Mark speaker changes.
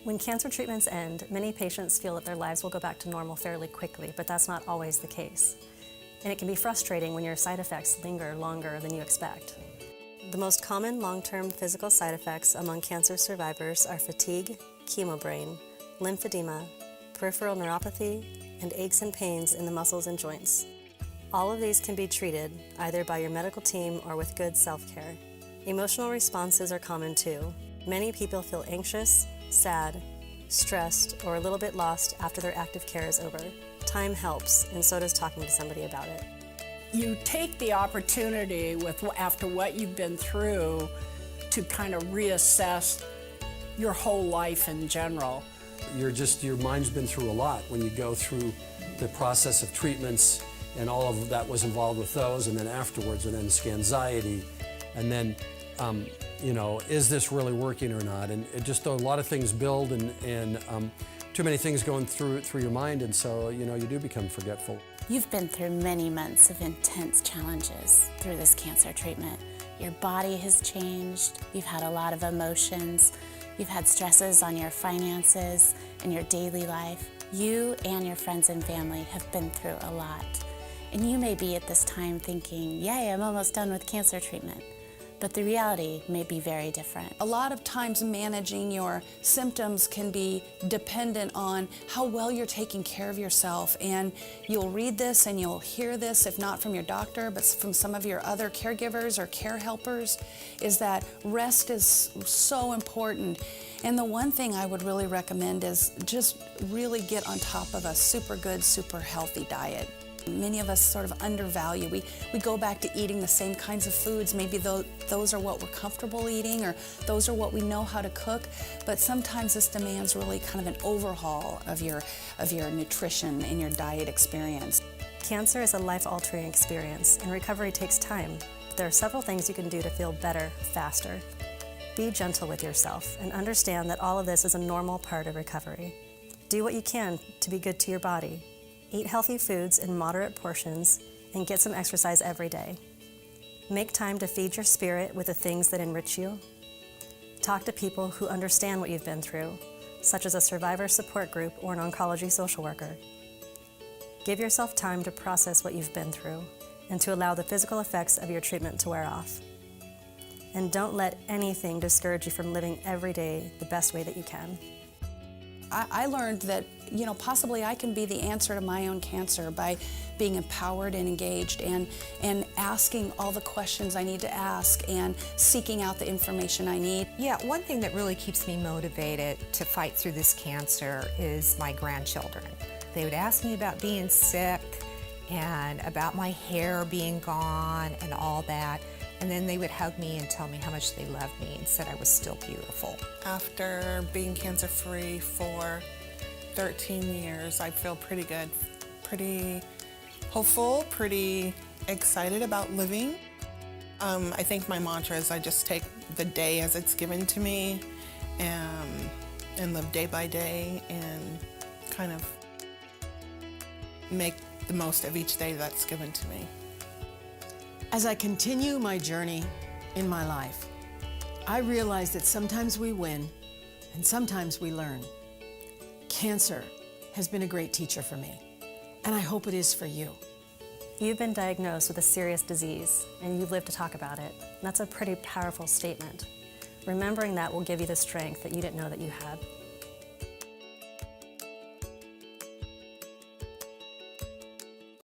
Speaker 1: When cancer treatments end, many patients feel that their lives will go back to normal fairly quickly, but that's not always the case. And it can be frustrating when your side effects linger longer than you expect. The most common long-term physical side effects among cancer survivors are fatigue, chemobrain, lymphedema, peripheral neuropathy, and aches and pains in the muscles and joints. All of these can be treated either by your medical team or with good self-care. Emotional responses are common too. Many people feel anxious, sad, stressed, or a little bit lost after their active care is over. Time helps, and so does talking to somebody about it.
Speaker 2: You take the opportunity after what you've been through to kind of reassess your whole life in general.
Speaker 3: Your mind's been through a lot when you go through the process of treatments and all of that was involved with those, and then afterwards, and then scanxiety, and then is this really working or not? And it just a lot of things build, and too many things going through your mind, and so you do become forgetful.
Speaker 4: You've been through many months of intense challenges through this cancer treatment. Your body has changed. You've had a lot of emotions. You've had stresses on your finances and your daily life. You and your friends and family have been through a lot. And you may be at this time thinking, yay, I'm almost done with cancer treatment. But the reality may be very different.
Speaker 5: A lot of times managing your symptoms can be dependent on how well you're taking care of yourself. And you'll read this and you'll hear this, if not from your doctor, but from some of your other caregivers or care helpers, is that rest is so important. And the one thing I would really recommend is just really get on top of a super good, super healthy diet. Many of us sort of undervalue. We go back to eating the same kinds of foods. Maybe those are what we're comfortable eating, or those are what we know how to cook. But sometimes this demands really kind of an overhaul of your nutrition and your diet experience.
Speaker 1: Cancer is a life-altering experience, and recovery takes time. There are several things you can do to feel better, faster. Be gentle with yourself and understand that all of this is a normal part of recovery. Do what you can to be good to your body. Eat healthy foods in moderate portions and get some exercise every day. Make time to feed your spirit with the things that enrich you. Talk to people who understand what you've been through, such as a survivor support group or an oncology social worker. Give yourself time to process what you've been through and to allow the physical effects of your treatment to wear off. And don't let anything discourage you from living every day the best way that you can.
Speaker 5: I learned that, possibly I can be the answer to my own cancer by being empowered and engaged and asking all the questions I need to ask and seeking out the information I need.
Speaker 6: Yeah, one thing that really keeps me motivated to fight through this cancer is my grandchildren. They would ask me about being sick and about my hair being gone and all that. And then they would hug me and tell me how much they loved me and said I was still beautiful.
Speaker 7: After being cancer-free for 13 years, I feel pretty good, pretty hopeful, pretty excited about living. I think my mantra is I just take the day as it's given to me and live day by day and kind of make the most of each day that's given to me.
Speaker 8: As I continue my journey in my life, I realize that sometimes we win and sometimes we learn. Cancer has been a great teacher for me, and I hope it is for you.
Speaker 1: You've been diagnosed with a serious disease, and you've lived to talk about it. That's a pretty powerful statement. Remembering that will give you the strength that you didn't know that you had.